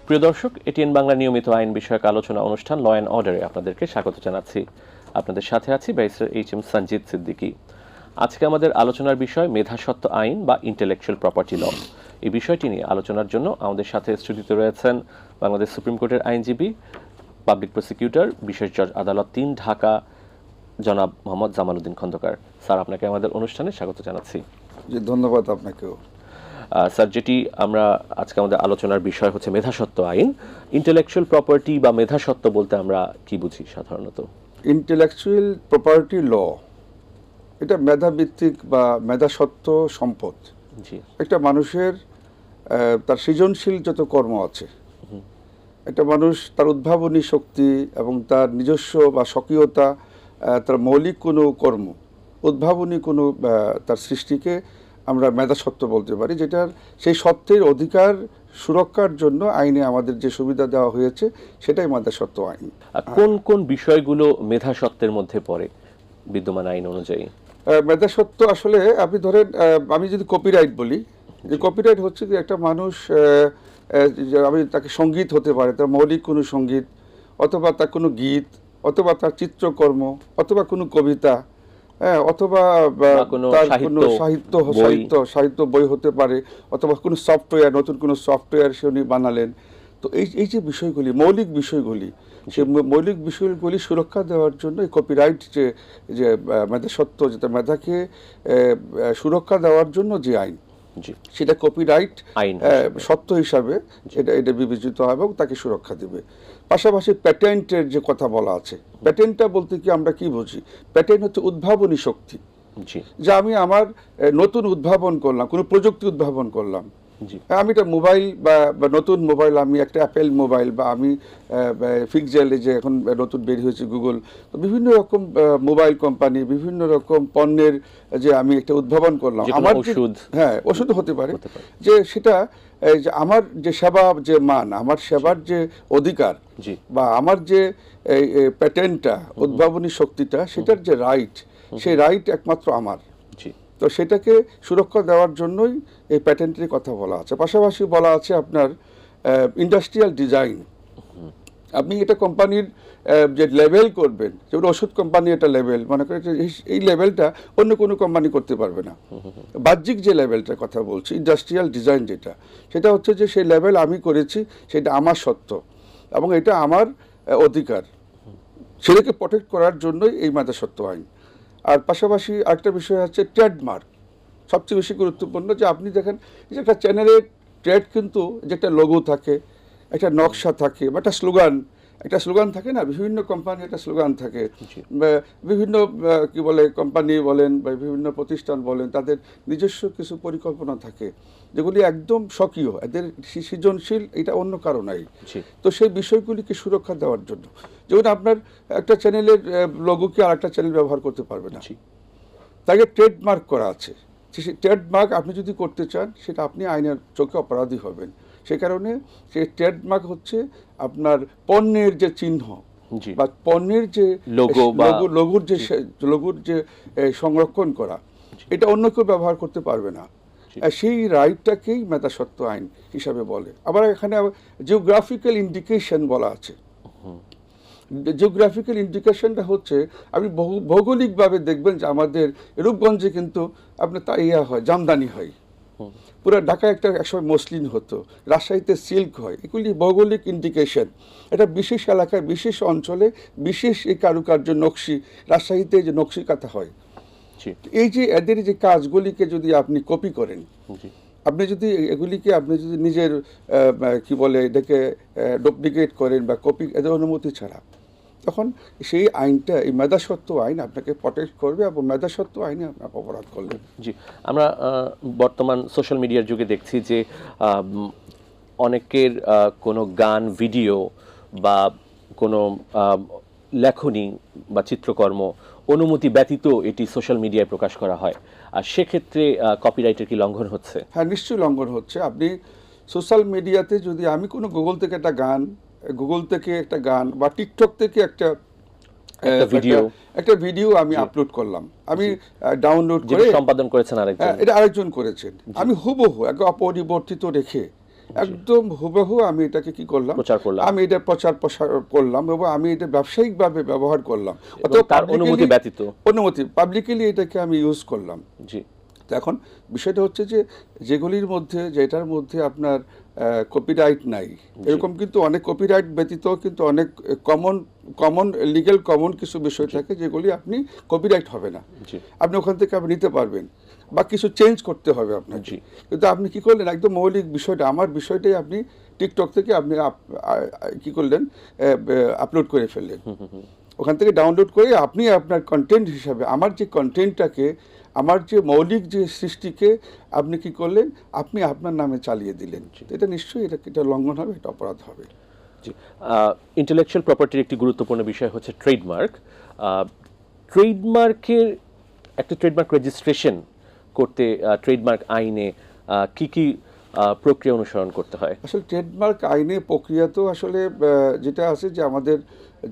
প্রিয় দর্শক, এটিএন বাংলা নিয়মিত আইন বিষয়ক আলোচনা অনুষ্ঠান ল অ্যান্ড অর্ডারে আপনাদেরকে স্বাগত জানাচ্ছি। আপনাদের সাথে আছি ব্যারিস্টার এইচ.এম. সঞ্জিত সিদ্দিকী। আজকে আমাদের আলোচনার বিষয় মেধাস্বত্ব আইন বা ইন্টেলেকচুয়াল প্রপার্টি ল। এই বিষয়টি নিয়ে আলোচনার জন্য আমাদের সাথে স্টুডিওতে রয়েছেন বাংলাদেশ সুপ্রিম কোর্টের আইনজীবী, পাবলিক প্রসিকিউটর, বিশেষ জজ আদালত ৩ ঢাকা, জনাব মোহাম্মদ জামাল উদ্দিন খন্দকার। স্যার, আপনাকে আমাদের অনুষ্ঠানে স্বাগত জানাচ্ছি। জি, ধন্যবাদ আপনাকেও। স্যার, যেটি আমরা আজকে আমাদের আলোচনার বিষয় হচ্ছে মেধাস্বত্ব আইন। ইন্টেলেকচুয়াল প্রপার্টি বা মেধাস্বত্ব বলতে আমরা কি বুঝি সাধারণত? ইন্টেলেকচুয়াল প্রপার্টি ল এটা মেধাভিত্তিক বা মেধাস্বত্ব সম্পদ। জি, একটা মানুষের তার সৃজনশীল যত কর্ম আছে, একটা মানুষ তার উদ্ভাবনী শক্তি এবং তার নিজস্ব বা স্বকীয়তা, তার মৌলিক কোনো কর্ম, উদ্ভাবনী কোনো তার সৃষ্টিকে আমরা মেধাস্বত্ব বলতে পারি, যেটার সেই সত্ত্বের অধিকার সুরক্ষার জন্য আইনে আমাদের যে সুবিধা দেওয়া হয়েছে সেটাই মেধাস্বত্ব আইন। কোন কোন বিষয়গুলো মেধাস্বত্বের মধ্যে পড়ে বিদ্যমান আইন অনুযায়ী? মেধাস্বত্ব আসলে আপনি ধরেন, আমি যদি কপিরাইট বলি, যে কপিরাইট হচ্ছে যে একটা মানুষ, আমি তাকে সঙ্গীত হতে পারে, তার মৌলিক কোনো সঙ্গীত, অথবা তার কোনো গীত, অথবা তার চিত্রকর্ম, অথবা কোনো কবিতা, অথবা তার কোনো সাহিত্য বই হতে পারে, অথবা কোনো সফটওয়্যার, নতুন কোনো সফটওয়্যার সে উনি বানালেন। তো এই যে বিষয়গুলি, মৌলিক বিষয়গুলি, সে মৌলিক বিষয়গুলি সুরক্ষা দেওয়ার জন্য এই কপিরাইট যে মেধাস্বত্ব, যেটা মেধাকে সুরক্ষা দেওয়ার জন্য যে আইন, সেটা কপিরাইট আইন সত্য হিসাবে এটা বিবেচিত হবে এবং তাকে সুরক্ষা দেবে। পাশাপাশি প্যাটেন্টের যে কথা বলা আছে, প্যাটেন্টটা বলতে কি আমরা কি বুঝি? প্যাটেন্ট হচ্ছে উদ্ভাবনী শক্তি, যে আমি আমার নতুন উদ্ভাবন করলাম, কোনো প্রযুক্তি উদ্ভাবন করলাম। আমি একটা মোবাইল বা নতুন মোবাইল, আমি একটা অ্যাপেল মোবাইল, বা আমি ফিক্সেলে যে এখন নতুন বের হয়েছে গুগল, তো বিভিন্ন রকম মোবাইল কোম্পানি, বিভিন্ন রকম পণ্যের যে আমি একটা উদ্ভাবন করলাম, আমার ওষুধ হতে পারে, যে সেটা যে আমার যে সেবা, যে মান, আমার সেবার যে অধিকার, বা আমার যে প্যাটেন্টটা, উদ্ভাবনী শক্তিটা, সেটার যে রাইট, সেই রাইট একমাত্র আমার। তো সেটাকে সুরক্ষা দেওয়ার জন্যই এই প্যাটেন্টের কথা বলা আছে। পাশাপাশি বলা আছে আপনার ইন্ডাস্ট্রিয়াল ডিজাইন। আপনি এটা কোম্পানির যে লেভেল করবেন, যেমন ওষুধ কোম্পানি একটা লেভেল, মনে করেন এই লেভেলটা অন্য কোনো কোম্পানি করতে পারবে না। বাহ্যিক যে লেভেলটার কথা বলছি, ইন্ডাস্ট্রিয়াল ডিজাইন সেটা হচ্ছে যে সেই লেভেল আমি করেছি, সেটা আমার সত্য এবং এটা আমার অধিকার, সেটাকে প্রটেক্ট করার জন্যই এই মেধাস্বত্ব আইন। আর পাশাপাশি আরেকটা বিষয় হচ্ছে ট্রেডমার্ক, সবচেয়ে বেশি গুরুত্বপূর্ণ। যে আপনি দেখেন যে একটা চ্যানেলের ট্রেড কিন্তু যে একটা লোগো থাকে, একটা নকশা থাকে, বা একটা স্লোগান থাকে না, বিভিন্ন কোম্পানি একটা স্লোগান থাকে, বিভিন্ন কি বলে কোম্পানি বলেন বা বিভিন্ন প্রতিষ্ঠান বলেন, তাদের নিজস্ব কিছু পরিকল্পনা থাকে যেগুলি একদম স্বকীয়, এদের সৃজনশীল, এটা অন্য কারো নাই। তো সেই বিষয়গুলিকে সুরক্ষা দেওয়ার জন্য, যেমন আপনার একটা চ্যানেলের লোগোকে আর একটা চ্যানেল ব্যবহার করতে পারবে না, তাকে ট্রেডমার্ক করা আছে। সেই ট্রেডমার্ক আপনি যদি করতে চান, সেটা আপনি আইনের চোখে অপরাধী হবেন। সে কারণে সেই ট্রেডমার্ক হচ্ছে আপনার পণ্যের যে চিহ্ন বা পণ্যের যে লোগোর যে সংরক্ষণ করা, এটা অন্য কেউ ব্যবহার করতে পারবে না। সেই রাইটটাকেই মেধাস্বত্ব আইন হিসাবে বলে। আবার এখানে জিওগ্রাফিক্যাল ইন্ডিকেশন বলা আছে। জিওগ্রাফিক্যাল ইন্ডিকেশনটা হচ্ছে, আপনি ভৌগোলিকভাবে দেখবেন যে আমাদের রূপগঞ্জে কিন্তু আপনার হয়, জামদানি হয়, পুরো ঢাকায় একসময় মসলিন হতো, রাজশাহীতে সিল্ক হয়। এগুলি ভৌগোলিক ইন্ডিকেশন। এটা বিশেষ এলাকায়, বিশেষ অঞ্চলে বিশেষ এই কারুকার্য নকশি, রাজশাহীতে যে নকশি কাঁথা হয়, এই যে এদের যে কাজগুলিকে যদি আপনি কপি করেন, আপনি যদি এগুলিকে নিজের কি বলে এটাকে ডুপ্লিকেট করেন বা কপি, এদের অনুমতি ছাড়া, তখন সেই আইনটা, এই মেধাস্বত্ব আইন আপনাকে প্রটেক্ট করবে এবং মেধাস্বত্ব আইনে আপনি অপরাধ করলেন। আমরা বর্তমান সোশ্যাল মিডিয়ার যুগে দেখছি যে অনেকের কোনো গান, ভিডিও বা কোনো লেখনী বা চিত্রকর্ম অনুমতি ব্যতীত এটি সোশ্যাল মিডিয়ায় প্রকাশ করা হয়, আর সেক্ষেত্রে কপিরাইটের কি লঙ্ঘন হচ্ছে? হ্যাঁ, নিশ্চয়ই লঙ্ঘন হচ্ছে। আপনি সোশ্যাল মিডিয়াতে যদি আমি কোনো গুগল থেকে একটা গান বা টিকটক থেকে একটা ভিডিও আমি আপলোড করলাম, আমি ডাউনলোড করে, সম্পাদন করেছেন আরেকজন, এটা আরেকজন করেছেন, আমি হুবহু অপরিবর্তিত রেখে একদম হুবহু আমি এটাকে কি করলাম, প্রচার করলাম। আমি এটা প্রচার করলাম এবং আমি এটা ব্যবসায়িকভাবে ব্যবহার করলাম, এবং তার অনুমতি ব্যতীত। অনুমতি পাবলিকলি এটাকে আমি ইউজ করলাম। জি। তো এখন বিষয়টা হচ্ছে যে যেগুলির মধ্যে, যেটার মধ্যে আপনার কপিরাইট নাই, এরকম কিন্তু অনেক কপিরাইট ব্যতীত কিন্তু অনেক কমন লিগ্যাল কমন কিছু বিষয় থাকে যেগুলি আপনি কপিরাইট হবে না, জি। আপনি ওখান থেকে আপনি নিতে পারবেন বা কিছু চেঞ্জ করতে হবে আপনাকে। জি। কিন্তু আপনি কি করলেন, একদম মৌলিক বিষয়টা, আমার বিষয়টাই আপনি টিকটক থেকে আপনি কি করলেন, আপলোড করে ফেললেন, ওখান থেকে ডাউনলোড করে আপনি আপনার কন্টেন্ট হিসাবে আমার যে কন্টেন্টটাকে, আমার যে মৌলিক যে সৃষ্টিকে আপনি কি করলেন, আপনি আপনার নামে চালিয়ে দিলেন। এটা নিশ্চয়ই এটা লঙ্ঘন হবে, এটা অপরাধ হবে। জি। ইন্টেলেকচুয়াল প্রপার্টির একটি গুরুত্বপূর্ণ বিষয় হচ্ছে ট্রেডমার্ক। ট্রেডমার্কের একটা ট্রেডমার্ক রেজিস্ট্রেশন করতে ট্রেডমার্ক আইনে কি কি প্রক্রিয়া অনুসরণ করতে হয়? আসলে ট্রেডমার্ক আইনে প্রক্রিয়া তো আসলে যেটা আছে যে আমাদের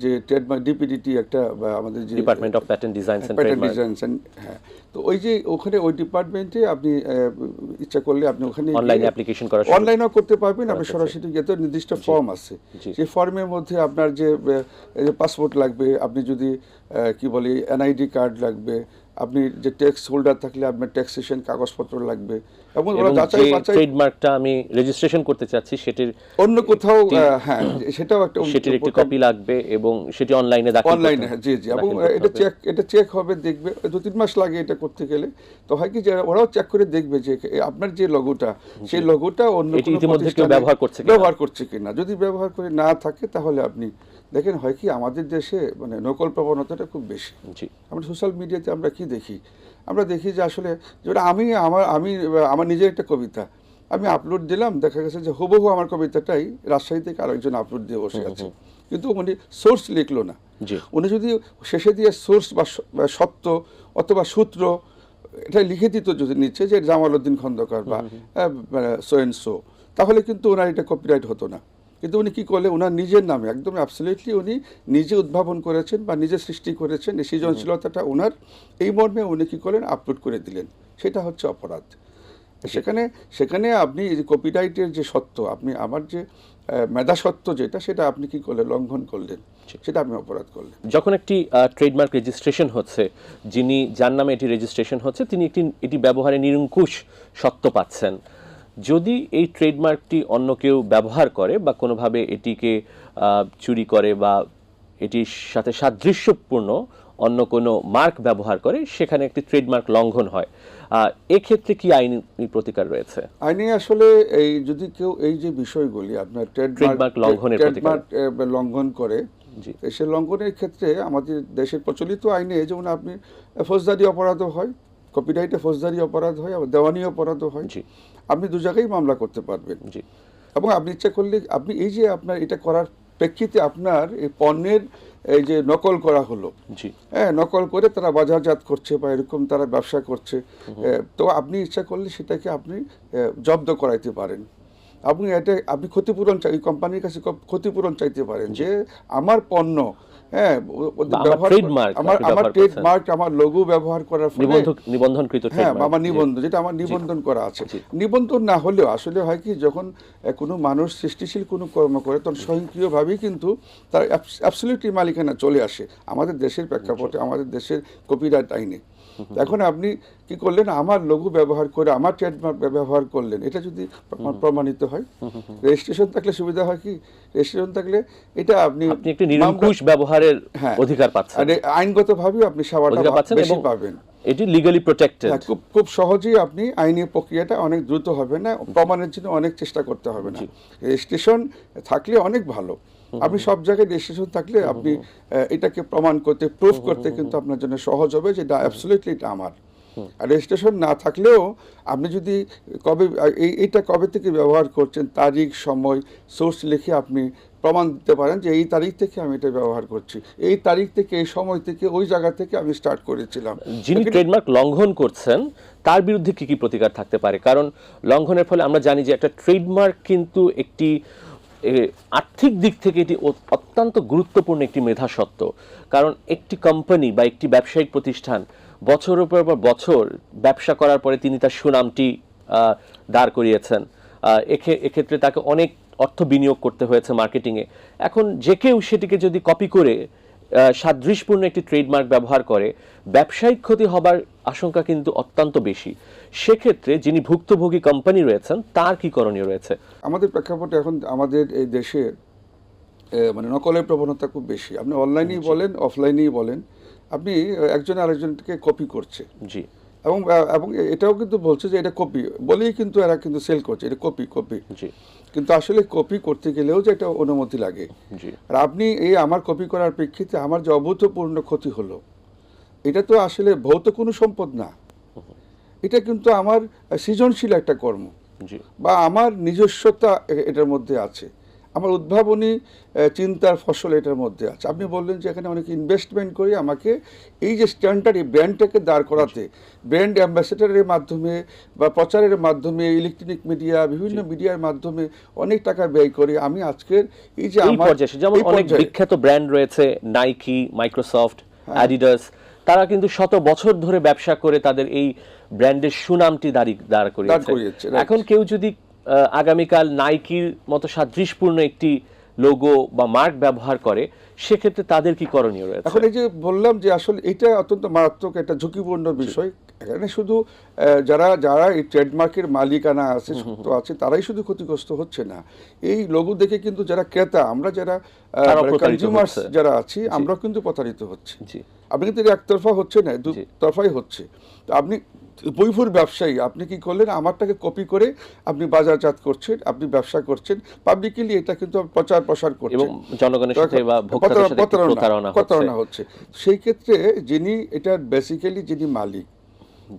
যে ট্রেডমার্ক ডিপিডিটি একটা আমাদের যে department of patent designs and pattern trademark. Design, হ্যাঁ, তো ওই যে ওখানে ওই ডিপার্টমেন্টে আপনি ইচ্ছা করলে আপনি ওখানে অনলাইনে অ্যাপ্লিকেশন করা অনলাইনেও করতে পারবেন, আপনি সরাসরি যেতে নির্দিষ্ট ফর্ম আছে, জি। সেই ফর্মের মধ্যে আপনার যে পাসপোর্ট লাগবে, আপনি যদি কি বলি এনআইডি কার্ড লাগবে, আপনি যে ট্যাক্স হোল্ডার থাকলে আপনার ট্যাক্সেশন কাগজপত্র লাগবে, এবং ওরা এবং যাচাই যে বাছাই ট্রেডমার্কটা আমি রেজিস্ট্রেশন করতে চাচ্ছি সেটির অন্য কোথাও, হ্যাঁ, সেটাও একটা সেটির একটি কপি লাগবে এবং সেটি অনলাইনে দাখিল করতে অনলাইনে, হবে। জি জি, এবং দাখিল করতে হবে। এটা চেক হবে, দেখবে 2-3 মাস লাগে এটা করতে গেলে। তো হয় কি যে ওরাও চেক করে দেখবে যে আপনার যে লোগোটা, সেই লোগোটা অন্য এটি কোনো ইতিমধ্যে কেউ প্রতিষ্ঠানে ব্যবহার করছে কিনা। ব্যবহার করছে কিনা। যদি ব্যবহার করে না থাকে তাহলে আপনি দেখেন, হয় কি আমাদের দেশে মানে নকল প্রবণতাটা খুব বেশি। জি। আমরা সোশ্যাল মিডিয়াতে আমরা কি দেখি, আমরা দেখি যে আসলে যেটা আমি আমার নিজের একটা কবিতা আমি আপলোড দিলাম, দেখা গেছে যে হুবহু আমার কবিতাটাই রাজশাহী থেকে আরেকজন আপলোড দিয়ে বসে আছে, কিন্তু উনি সোর্স লিখলো না। জি। উনি যদি শেষে দিয়ে সোর্স বা সত্য অথবা সূত্র এটা লিখে দিত, যদি নিচ্ছে যে জামালউদ্দিন খন্দকার বা সো এন্ড সো, তাহলে কিন্তু ওনার এটা কপিরাইট হতো না। কিন্তু উনি কি করলে, ওনার নিজের নামে একদম অ্যাবসলিউটলি উনি নিজে উদ্ভাবন করেছেন বা নিজে সৃষ্টি করেছেন, এই সৃজনশীলতাটা ওনার, এই মর্মে উনি কি করলেন, আপলোড করে দিলেন, সেটা হচ্ছে অপরাধ। সেখানে আপনি এই যে কপিরাইটের যে সত্য, আপনি আমার যে মেধা সত্য যেটা, সেটা আপনি কি করলেন, লঙ্ঘন করলেন, সেটা আপনি অপরাধ করলেন। যখন একটি ট্রেডমার্ক রেজিস্ট্রেশন হচ্ছে, যার নামে এটি রেজিস্ট্রেশন হচ্ছে তিনি এটি ব্যবহারে নিরঙ্কুশ সত্ত্ব পাচ্ছেন। যদি এই ট্রেডমার্কটি অন্য কেউ ব্যবহার করে বা কোনোভাবে এটিকে চুরি করে বা এটির সাথে সাদৃশ্যপূর্ণ অন্য কোনো মার্ক ব্যবহার করে, সেখানে একটি ট্রেডমার্ক লঙ্ঘন হয়। এক্ষেত্রে কি আইনি প্রতিকার রয়েছে? আইনে আসলে এই যদি কেউ এই যে বিষয়গুলি আপনার ট্রেডমার্ক লঙ্ঘনের প্রতিকার লঙ্ঘন করে, সে লঙ্ঘনের ক্ষেত্রে আমাদের দেশের প্রচলিত আইনে যেমন আপনি ফৌজদারি অপরাধও হয়, কপিরাইটে ফৌজদারি অপরাধ হয়, আবার দেওয়ানি অপরাধও হয়, আপনি দু জায়গায় মামলা করতে পারবেন। এবং আপনি ইচ্ছা করলে আপনি এই যে আপনার এটা করার প্রেক্ষিতে আপনার এই পণ্যের এই যে নকল করা হলো, হ্যাঁ, নকল করে তারা বাজারজাত করছে বা এরকম তারা ব্যবসা করছে, তো আপনি ইচ্ছা করলে সেটাকে আপনি জব্দ করাইতে পারেন। আপনি এটা আপনি ক্ষতিপূরণ চাই, কোম্পানির কাছে ক্ষতিপূরণ চাইতে পারেন যে আমার পণ্য, হ্যাঁ, আমার ট্রেডমার্ক, আমার লোগো ব্যবহার করার ফলে নিবন্ধনকৃত, হ্যাঁ, আমার নিবন্ধন, যেটা আমার নিবন্ধন করা আছে। নিবন্ধন না হলেও আসলে হয় কি, যখন কোনো মানুষ সৃষ্টিশীল কোনো কর্ম করে তখন স্বয়ংক্রিয়ভাবেই কিন্তু তার অ্যাবসলিউটলি মালিকানা চলে আসে আমাদের দেশের প্রেক্ষাপটে, আমাদের দেশের কপিরাইট আইনে। এখন আপনি কি করলেন, আমার লোগো ব্যবহার করে আমার ট্রেডমার্ক ব্যবহার করলেন, এটা যদি প্রমাণিত হয়, রেজিস্ট্রেশন থাকলে সুবিধা হয় কি, রেজিস্ট্রেশন থাকলে এটা আপনি একটি নিরঙ্কুশ ব্যবহারের অধিকার পাচ্ছেন, আইনগতভাবে আপনি সেবাটা বেশি পাবেন, এটি লিগালি প্রোটেক্টেড। খুব সহজেই আপনি আইনি প্রক্রিয়াটা অনেক দ্রুত হবে না, প্রমাণের জন্য অনেক চেষ্টা করতে হবে না। রেজিস্ট্রেশন থাকলে অনেক ভালো, আপনি সব জায়গায় রেজিস্ট্রেশন থাকলে আপনি এটাকে প্রমাণ করতে, প্রুফ করতে কিন্তু আপনার জন্য সহজ হবে যে এটা অ্যাবসলিউটলি এটা আমার। আর রেজিস্ট্রেশন না থাকলেও আপনি যদি এইটা কবে থেকে ব্যবহার করছেন, তারিখ, সময়, সোর্স লিখে আপনি প্রমাণ দিতে পারেন যে এই তারিখ থেকে আমি এটা ব্যবহার করছি, এই তারিখ থেকে, এই সময় থেকে, ওই জায়গা থেকে আমি স্টার্ট করেছিলাম। যিনি ট্রেডমার্ক লঙ্ঘন করছেন তার বিরুদ্ধে কি কি প্রতিকার থাকতে পারে? কারণ লঙ্ঘনের ফলে আমরা জানি যে একটা ট্রেডমার্ক কিন্তু একটি আর্থিক দিক থেকে এটি অত্যন্ত গুরুত্বপূর্ণ একটি মেধাস্বত্ব। কারণ একটি কোম্পানি বা একটি ব্যবসায়িক প্রতিষ্ঠান বছরের পর বছর ব্যবসা করার পরে তিনি তার সুনামটি দাঁড় করিয়েছেন, এক্ষেত্রে তাকে অনেক অর্থ বিনিয়োগ করতে হয়েছে মার্কেটিংয়ে। এখন যে কেউ সেটিকে যদি কপি করে সাদৃশ্যপূর্ণ একটি ট্রেডমার্ক ব্যবহার করে, ব্যবসায়িক ক্ষতি হবার আশঙ্কা কিন্তু অত্যন্ত বেশি। সেক্ষেত্রে যিনি ভুক্তভোগী কোম্পানি রয়েছেন তার কি করণীয় রয়েছে? আমাদের প্রেক্ষাপটে এখন আমাদের এই দেশে মানে নকলের প্রবণতা খুব বেশি। আপনি অনলাইনেই বলেন, অফলাইনেই বলেন, আপনি একজন আরেকজনকে কপি করছে। জি এবং এবং এটাও কিন্তু বলছে যে এটা কপি বলেই কিন্তু এরা কিন্তু সেল করছে, এটা কপি কপি। জি কিন্তু আসলে কপি করতে গেলেও যে একটা অনুমতি লাগে। জি আর আপনি এই আমার কপি করার প্রেক্ষিতে আমার যে অভূতপূর্ণ ক্ষতি হলো, এটা তো আসলে ভৌত কোনো সম্পদ না, এটা কিন্তু আমার সৃজনশীল একটা কর্ম জি বা আমার নিজস্বতা এটার মধ্যে আছে, আমার উদ্ভাবনী চিন্তার ফসল এটার মধ্যে আছে। আপনি বললেন যে এখানে অনেক ইনভেস্টমেন্ট করে আমাকে এই যে স্ট্যান্ডার্ড এই ব্র্যান্ডটাকে দাঁড় করাতে, ব্র্যান্ড অ্যাম্বাসেডারের মাধ্যমে বা প্রচারের মাধ্যমে, ইলেকট্রনিক মিডিয়া, বিভিন্ন মিডিয়ার মাধ্যমে অনেক টাকা ব্যয় করে আমি আজকের এই যে এই আমার পর্যায়ে যেমন অনেক বিখ্যাত ব্র্যান্ড রয়েছে, নাইকি, মাইক্রোসফট, অ্যাডিডাস, তারা কিন্তু শত বছর ধরে ব্যবসা করে তাদের এই ব্র্যান্ডের সুনামটি দাঁড় করিয়েছে। এখন কেউ যদি আগামীকাল নাইকির মতো সাদৃশ্যপূর্ণ একটি লোগো বা মার্ক ব্যবহার করে, সেক্ষেত্রে তাদের কি করণীয় রয়েছে? এখন এই যে বললাম যে আসলে এটা অত্যন্ত মারাত্মক একটা ঝুঁকিপূর্ণ বিষয়। এখানে শুধু যারা যারা এই ট্রেডমার্কের মালিকানা আছে, সত্য আছে, তারাই শুধু ক্ষতিগ্রস্ত হচ্ছে না, এই লোগো দেখে কিন্তু যারা ক্রেতা, আমরা যারা কনজিউমার্স যারা আছি, আমরা কিন্তু প্রতারিত হচ্ছি। আপনি কিন্তু একতরফা হচ্ছে না, দুতরফাই হচ্ছে। তো আপনি বৈভুর ব্যবসায়ী, আপনি কি করলেন, আমারটাকে কপি করে আপনি বাজারজাত করছেন, আপনি ব্যবসা করছেন, পাবলিকলি এটা কিন্তু প্রচার প্রসার করছেন এবং জনগণের সাথে বা ভোক্তাদের সাথে প্রতারণা হচ্ছে। সেই ক্ষেত্রে যিনি এটা বেসিক্যালি যিনি মালিক,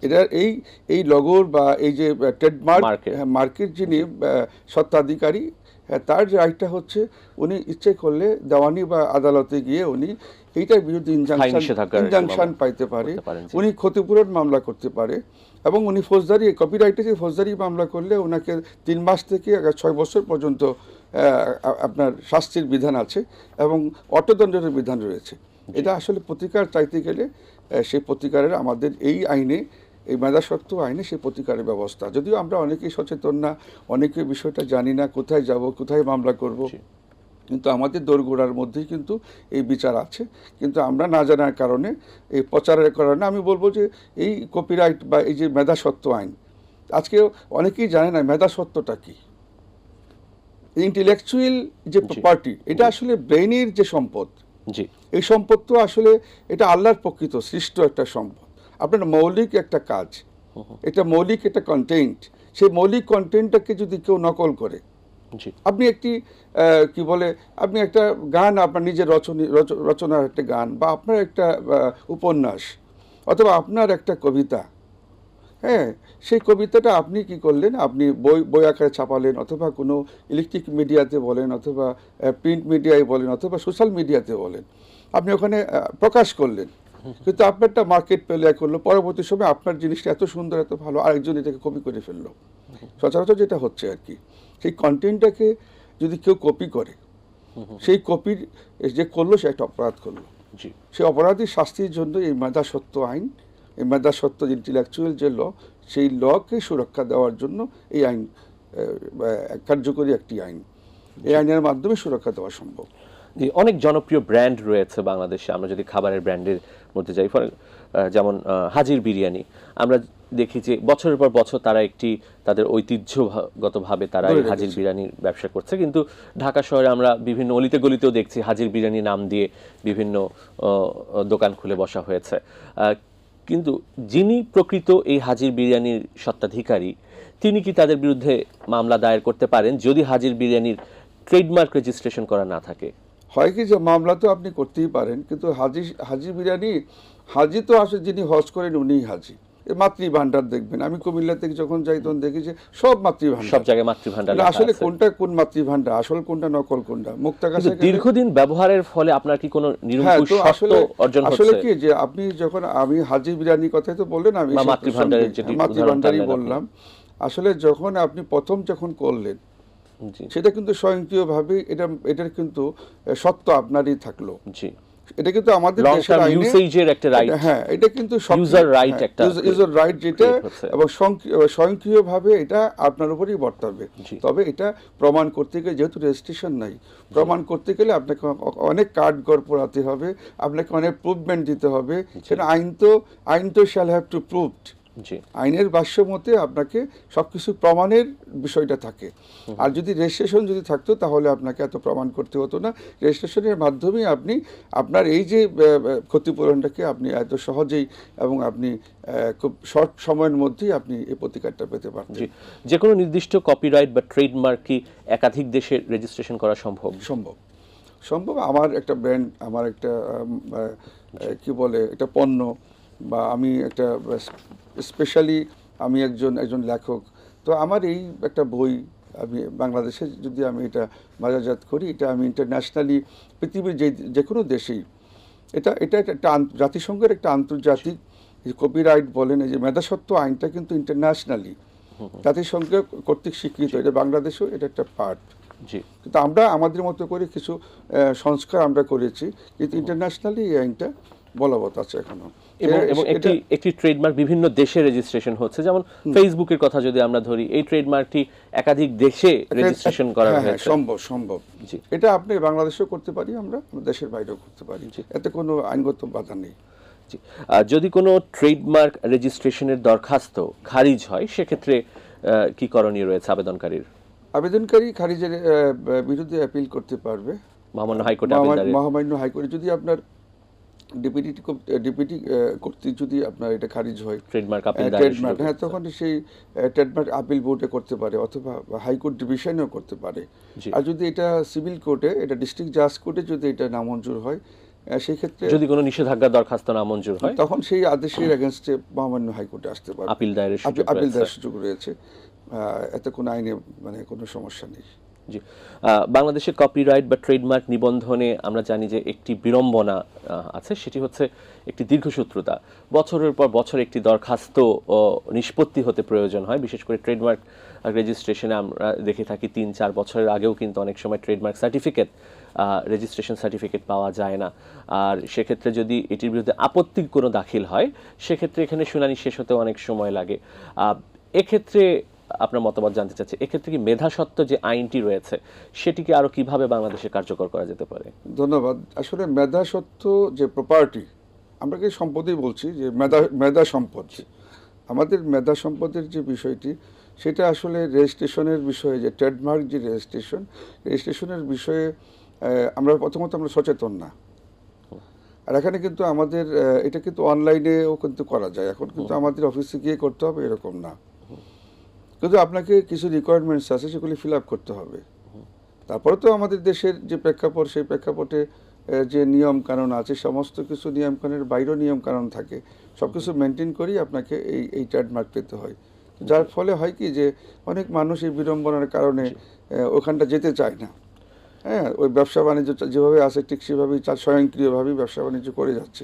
এটার এই লগোর বা এই যে ট্রেডমার্ক মার্কের যিনি স্বত্বাধিকারী, তার যে রাইটটা হচ্ছে উনি ইচ্ছে করলে দেওয়ানি বা আদালতে গিয়ে উনি এইটার বিরুদ্ধে ইনজাংশন পাইতে পারে, উনি ক্ষতিপূরণ মামলা করতে পারে, এবং উনি ফৌজদারি কপিরাইটে যে ফৌজদারি মামলা করলে ওনাকে 3 মাস থেকে 6 বছর পর্যন্ত আপনার শাস্তির বিধান আছে এবং অর্থদণ্ডের বিধান রয়েছে। এটা আসলে প্রতিকার চাইতে গেলে সেই প্রতিকারের আমাদের এই আইনে, এই মেধাস্বত্ব আইনে সেই প্রতিকারের ব্যবস্থা, যদিও আমরা অনেকেই সচেতন না, অনেকে বিষয়টা জানি না, কোথায় যাব, কোথায় মামলা করব, কিন্তু আমাদের দোরগোড়ার মধ্যেই কিন্তু এই বিচার আছে। কিন্তু আমরা না জানার কারণে, এই প্রচারের কারণে আমি বলবো যে এই কপিরাইট বা এই যে মেধাস্বত্ব আইন, আজকে অনেকেই জানে না মেধাস্বত্বটা কি। ইন্টেলেকচুয়াল যে প্রপার্টি, এটা আসলে ব্রেইনের যে সম্পদ, এই সম্পদ তো আসলে এটা আল্লাহর প্রকৃত সৃষ্ট একটা সম্পদ, আপনার মৌলিক একটা কাজ, এটা মৌলিক একটা কন্টেন্ট। সেই মৌলিক কন্টেন্টটাকে যদি কেউ নকল করে, আপনি একটি কি বলে, আপনি একটা গান, আপনার নিজের রচনার একটা গান বা আপনার একটা উপন্যাস অথবা আপনার একটা কবিতা, হ্যাঁ, সেই কবিতাটা আপনি কি করলেন, আপনি বই আকারে ছাপালেন, অথবা কোনো ইলেকট্রিক মিডিয়াতে বলেন, অথবা প্রিন্ট মিডিয়ায় বলেন, অথবা সোশ্যাল মিডিয়াতে বলেন, আপনি ওখানে প্রকাশ করলেন, কিন্তু আপনারটা মার্কেট পেলে করলো, পরবর্তী সময় আপনার জিনিসটা এত সুন্দর, এত ভালো, আরেকজন এটাকে কপি করে ফেললো। সচরাচর যেটা হচ্ছে আর কি, সেই কন্টেন্টটাকে যদি কেউ কপি করে, সেই কপির যে করলো সে একটা অপরাধ করলো। সেই অপরাধীর শাস্তির জন্য এই মেধাস্বত্ব আইন, এই মেধাস্বত্ব ইন্টেলেকচুয়াল যে ল, সেই লকে সুরক্ষা দেওয়ার জন্য এই আইন কার্যকরী একটি আইন। এই আইনের মাধ্যমে সুরক্ষা দেওয়া সম্ভব। অনেক জনপ্রিয় ব্র্যান্ড রয়েছে বাংলাদেশে। আমরা যদি খাবারের ব্র্যান্ডের মধ্যে যাই, যেমন হাজির বিরিয়ানি, আমরা দেখি যে বছরের পর বছর তারা তাদের ঐতিহ্যগতভাবে তারা এই হাজির বিরিয়ানির ব্যবসা করছে, কিন্তু ঢাকা শহরে আমরা বিভিন্ন অলিতে গলিতেও দেখছি হাজির বিরিয়ানি নাম দিয়ে বিভিন্ন দোকান খুলে বসা হয়েছে। কিন্তু যিনি প্রকৃত এই হাজির বিরিয়ানির স্বত্বাধিকারী, তিনি কি তাদের বিরুদ্ধে মামলা দায়ের করতে পারেন যদি হাজির বিরিয়ানির ট্রেডমার্ক রেজিস্ট্রেশন করা না থাকে? হয় কি যে মামলা তো আপনি করতেই পারেন, কিন্তু হাজি বিরিয়ানি, হাজি তো আসলে যিনি হজ করেন উনিই হাজি। মাতৃভান্ডার দেখবেন, আমি কুমিল্লা থেকে যখন যাই তখন দেখি যে সব মাতৃভান্ডার, সব জায়গায় মাতৃভান্ডার। আসলে কোনটা কোন মাতৃভান্ডার, আসল কোনটা নকল কোনটা, মুক্তাগাছা। দীর্ঘদিন ব্যবহারের ফলে আপনার কি কোনো নিরঙ্কুশ সত্য অর্জন হচ্ছে? আসলে কি যে আপনি যখন, আমি হাজি বিরিয়ানি কথাই তো বললেন, আমি মাতৃভান্ডারই বললাম। আসলে যখন আপনি প্রথম যখন করলেন, সেটা কিন্তু স্বয়ংক্রিয়ভাবে এটার কিন্তু সত্য আপনারই থাকলো। এটা কিন্তু আমাদের লং দেশের টার্ম আইনে ইউসেজের একটা রাইট, হ্যাঁ, এটা কিন্তু ইউজার রাইট একটা ইউজার রাইট যেটা, create হচ্ছে। এবং স্বয়ংক্রিয়ভাবে এটা আপনার উপরই বর্তাবে। জি। তবে এটা প্রমাণ করতে গেলে, যেহেতু রেজিস্ট্রেশন নাই, প্রমাণ করতে গেলে আপনাকে অনেক কাঠগড় পোড়াতে হবে, আপনাকে অনেক প্রুভমেন্ট দিতে হবে। সেটা আইন তো শ্যাল হ্যাভ টু প্রুভড। জি আইনের ভাষ্য মতে আপনাকে সবকিছু প্রমাণের বিষয়টা থাকে। আর যদি রেজিস্ট্রেশন যদি থাকতো তাহলে আপনাকে এত প্রমাণ করতে হতো না। রেজিস্ট্রেশনের মাধ্যমে আপনি আপনার এই যে ক্ষতিপূরণটাকে আপনি এত সহজেই এবং আপনি খুব শর্ট সময়ের মধ্যেই আপনি এই প্রতিকারটা পেতে পারতেন। জি, যে কোনো নির্দিষ্ট কপিরাইট বা ট্রেডমার্ক কি একাধিক দেশে রেজিস্ট্রেশন করা সম্ভব? সম্ভব। আমার একটা ব্র্যান্ড, আমার একটা কি বলে, একটা পণ্য, বা আমি একটা স্পেশালি আমি একজন লেখক, তো আমার এই একটা বই আমি বাংলাদেশে যদি আমি এটা বাজারজাত করি, এটা আমি ইন্টারন্যাশনালি পৃথিবীর যে কোনো দেশেই এটা একটা জাতিসংঘের একটা আন্তর্জাতিক কপিরাইট বলেন, এই যে মেধাস্বত্ব আইনটা কিন্তু ইন্টারন্যাশনালি জাতিসংঘ কর্তৃক স্বীকৃত। এটা বাংলাদেশেও এটা একটা পার্ট। জি, কিন্তু আমরা আমাদের মতো করে কিছু সংস্কার আমরা করেছি, কিন্তু ইন্টারন্যাশনালি এই আইনটা বলবৎ আছে এখনো। এবং একটি ট্রেডমার্ক বিভিন্ন দেশে রেজিস্ট্রেশন হচ্ছে, যেমন ফেসবুকের কথা যদি আমরা ধরি, এই ট্রেডমার্কটি একাধিক দেশে রেজিস্ট্রেশন করা হয়েছে। সম্ভব। জি। এটা আপনি বাংলাদেশেও করতে পারি, আমরা দেশের বাইরেও করতে পারি, এতে কোনো আইনগত বাধা নেই। জি, যদি কোনো ট্রেডমার্ক রেজিস্ট্রেশনের দরখাস্ত খারিজ হয়, সেক্ষেত্রে কি করণীয় রয়েছে আবেদনকারীর? আবেদনকারী খারিজের বিরুদ্ধে অ্যাপিল করতে পারবে মহামান্য হাইকোর্টে আপিল দায়ের। মহামান্য হাইকোর্টে যদি আপনার ডিপিটি কর্তৃক যদি আপনার এটা খারিজ হয়, ট্রেডমার্ক আপিল দায়ের, হ্যাঁ, তখন সেই ট্রেডমার্ক আপিল বোর্ডে করতে পারে, অথবা হাইকোর্ট ডিভিশনেও করতে পারে। জি। আর যদি এটা সিভিল কোর্টে, এটা ডিস্ট্রিক্ট জাজ কোর্টে যদি এটা নামঞ্জুর হয়, সেই ক্ষেত্রে যদি কোনো নিষেধাজ্ঞা দরখাস্ত নামঞ্জুর হয়, তখন সেই আদেশের এগেনস্টে মহামান্য হাইকোর্টে আসতে পারে, আপিল দায়েরের আপিল দেওয়ার সুযোগ রয়েছে। এতে কোনো আইনে কোনো সমস্যা নেই। জি, বাংলাদেশের কপিরাইট বা ট্রেডমার্ক নিবন্ধনে আমরা জানি যে একটি বিড়ম্বনা আছে, সেটি হচ্ছে একটি দীর্ঘসূত্রতা। বছরের পর বছর একটি দরখাস্ত নিষ্পত্তি হতে প্রয়োজন হয়। বিশেষ করে ট্রেডমার্ক রেজিস্ট্রেশনে আমরা দেখে থাকি 3-4 বছরের আগেও কিন্তু অনেক সময় ট্রেডমার্ক সার্টিফিকেট, রেজিস্ট্রেশন সার্টিফিকেট পাওয়া যায় না। আর সেক্ষেত্রে যদি এটির বিরুদ্ধে আপত্তি কোনো দাখিল হয়, সেক্ষেত্রে এখানে শুনানি শেষ হতেও অনেক সময় লাগে। এক্ষেত্রে আপনার মতামত জানতে চাচ্ছি, এক্ষেত্রে কি মেধাস্বত্ব যে আইনটি রয়েছে সেটিকে আরো কিভাবে বাংলাদেশে কার্যকর করা যেতে পারে? ধন্যবাদ। আসলে মেধাস্বত্ব যে প্রপার্টি, আমরা কি সম্পদই বলছি, যে মেধা সম্পদ, আমাদের মেধা সম্পদের যে বিষয়টি, সেটা আসলে রেজিস্ট্রেশনের বিষয়ে, যে ট্রেডমার্ক যে রেজিস্ট্রেশনের বিষয়ে আমরা প্রথমত আমরা সচেতন না। আর এখানে কিন্তু আমাদের এটা কিন্তু অনলাইনেও কিন্তু করা যায়, এখন কিন্তু আমাদের অফিসে গিয়ে করতে হবে এরকম না, কিন্তু আপনাকে কিছু রিকোয়ারমেন্টস আছে, সেগুলি ফিল আপ করতে হবে। তারপরে তো আমাদের দেশের যে প্রেক্ষাপট, সেই প্রেক্ষাপটে যে নিয়ম কানুন আছে, সমস্ত কিছু নিয়ম কানুনের বাইরেও নিয়ম কানুন থাকে, সব কিছু মেনটেন করেই আপনাকে এই ট্রেডমার্ক পেতে হয়। যার ফলে হয় কি, যে অনেক মানুষ এই বিড়ম্বনার কারণে ওখানটা যেতে চায় না। হ্যাঁ, ওই ব্যবসা বাণিজ্য যেভাবে আছে ঠিক সেভাবেই স্বয়ংক্রিয়ভাবেই ব্যবসা বাণিজ্য করে যাচ্ছে,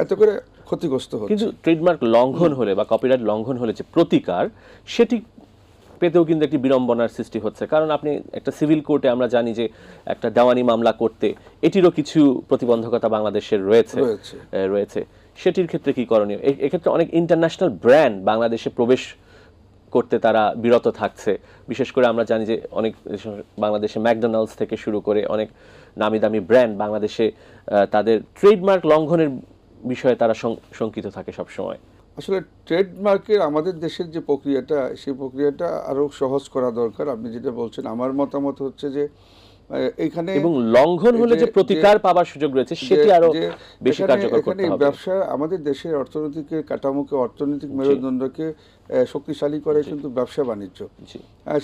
এত করে ক্ষতিগ্রস্ত হচ্ছে। কিন্তু ট্রেডমার্ক লঙ্ঘন হলে বা কপিরাইট লঙ্ঘন হলে যে প্রতিকার, সেটি পেতেও কিন্তু একটি বিড়ম্বনার সৃষ্টি হচ্ছে। কারণ আপনি একটা সিভিল কোর্টে আমরা জানি যে একটা দেওয়ানি মামলা করতে এটিরও কিছু প্রতিবন্ধকতা বাংলাদেশের রয়েছে। সেটির ক্ষেত্রে কি করণীয়? এক্ষেত্রে অনেক ইন্টারন্যাশনাল ব্র্যান্ড বাংলাদেশে প্রবেশ করতে তারা বিরত থাকছে। বিশেষ করে আমরা জানি যে অনেক বাংলাদেশে ম্যাকডোনাল্ডস থেকে শুরু করে অনেক নামি দামি ব্র্যান্ড বাংলাদেশে তাদের ট্রেডমার্ক লঙ্ঘনের বিষয়ে তারা শঙ্কিত থাকে সব সময়। আসলে ট্রেডমার্কের আমাদের দেশের যে প্রক্রিয়াটা, সেই প্রক্রিয়াটা আরো সহজ করা দরকার। আপনি যেটা বলছেন, আমার মতামত হচ্ছে যে এখানে এবং লঙ্ঘন হলে যে প্রতিকার পাওয়ার সুযোগ রয়েছে সেটি আরো বেশি কার্যকর করতে হবে। ব্যবসা আমাদের দেশের অর্থনৈতিক কাঠামোকে, অর্থনৈতিক মেরুদণ্ডকে শক্তিশালী করে কিন্তু ব্যবসা বাণিজ্য।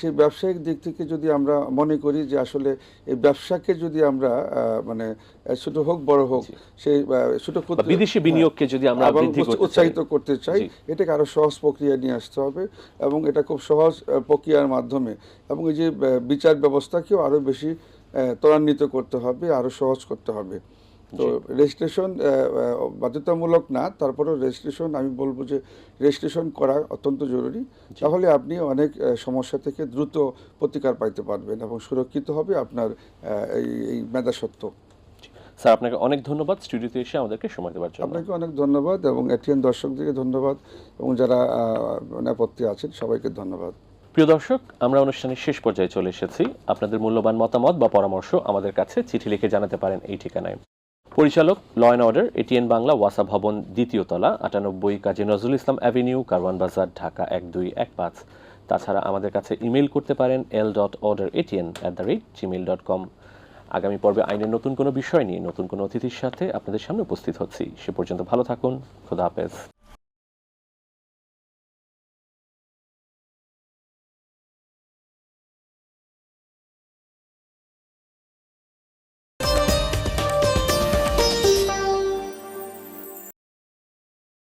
সেই ব্যবসায়িক দিক থেকে যদি আমরা মনে করি যে আসলে এই ব্যবসাকে যদি আমরা মানে ছোট হোক বড় হোক, সেই ছোট বিদেশি বিনিয়োগকে যদি আমরা উৎসাহিত করতে চাই, এটাকে আরো সহজ প্রক্রিয়া নিয়ে আসতে হবে, এবং এটা খুব সহজ প্রক্রিয়ার মাধ্যমে, এবং এই যে বিচার ব্যবস্থাকেও আরো বেশি ত্বরান্বিত করতে হবে, আরো সহজ করতে হবে। তো রেজিস্ট্রেশন বাধ্যতামূলক না, তারপরেও রেজিস্ট্রেশন, আমি বলবো যে রেজিস্ট্রেশন করা অত্যন্ত জরুরি। তাহলে আপনি অনেক সমস্যা থেকে দ্রুত প্রতিকার পাইতে পারবেন এবং সুরক্ষিত হবে আপনার এই মেধাস্বত্ব। স্যার। আপনাকে অনেক ধন্যবাদ স্টুডিওতে এসে আমাদেরকে সময় দেওয়ার জন্য। আপনাকে অনেক ধন্যবাদ এবং এটিএন দর্শকদেরকে ধন্যবাদ এবং যারা নেপথ্যে আছেন সবাইকে ধন্যবাদ। প্রিয় দর্শক, আমরা অনুষ্ঠানের শেষ পর্যায়ে চলে এসেছি। আপনাদের মূল্যবান মতামত বা পরামর্শ আমাদের কাছে চিঠি লিখে জানাতে পারেন এই ঠিকানায়। পরিচালক, law and order, ATN Bangla, ওয়াসা ভবন, ২য় তলা, ৯৮ কাজী নজরুল ইসলাম অ্যাভিনিউ, কারওয়ান বাজার, ঢাকা ১২১৫। তাছাড়া আমাদের কাছে ইমেইল করতে পারেন l.orderatn@gmail.com। আগামী পর্বে আইনের নতুন কোনো বিষয় নিয়ে নতুন কোনো অতিথির সাথে আপনাদের সামনে উপস্থিত হচ্ছি। সে পর্যন্ত ভালো থাকুন। খোদা হাফেজ।